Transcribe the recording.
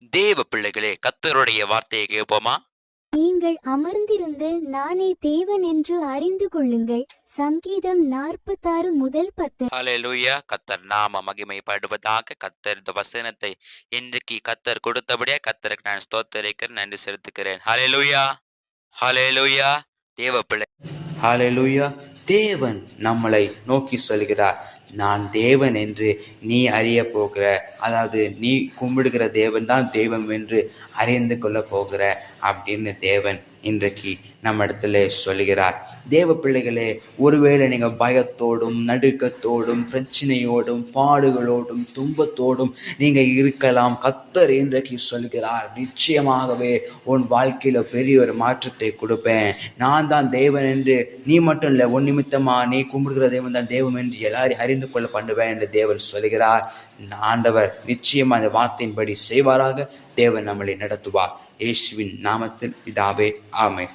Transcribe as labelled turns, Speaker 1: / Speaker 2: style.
Speaker 1: தேவ பிள்ளைகளே, கர்த்தருடைய வார்த்தையை கேட்போமா?
Speaker 2: நீங்கள் அமர்ந்திருந்து நானே தேவன் என்று அறிந்து கொள்ளுங்கள். சங்கீதம் 46:10.
Speaker 1: ஹalleluya. கர்த்தர் நாம மகிமைப்படுவதாக. கர்த்தர் இந்த வசனத்தை இன்றைக்கு கர்த்தர் கொடுத்தபடியே கர்த்தருக்கு நான் ஸ்தோத்திரிக்கிறேன், நன்றி செலுத்துகிறேன். ஹalleluya, ஹalleluya. தேவ பிள்ளை, ஹalleluya. தேவன் நம்மளை நோக்கி சொல்கிறார், நான் தேவன் என்று நீ அறிய போகிற, அதாவது நீ கும்பிடுகிற தேவன் தான் தெய்வம் என்று அறிந்து கொள்ள போகிற அப்படின்னு தேவன் இன்றைக்கு நம்ம இடத்துல சொல்கிறார். தேவ பிள்ளைகளே, ஒருவேளை நீங்கள் பயத்தோடும் நடுக்கத்தோடும் பிரச்சனையோடும் பாடுகளோடும் துன்பத்தோடும் நீங்கள் இருக்கலாம். கர்த்தர் இன்றைக்கு சொல்கிறார், நிச்சயமாகவே உன் வாழ்க்கையில் பெரிய ஒரு மாற்றத்தை கொடுப்பேன். நான் தான் தேவன் என்று நீ மட்டும் இல்லை, உன் நிமித்தமா நீ கும்பிடுகிற தேவன் தான் தெய்வம் என்று எல்லாரும் அறிந்து கொள்ள பண்ணுவேன் என்று தேவன் சொல்கிறார். ஆண்டவர் நிச்சயமா அந்த வார்த்தையின்படி செய்வாராக. தேவன் நம்மளை நடத்துவார். இயேசுவின் நாமத்தில் பிதாவே, ஆமென்.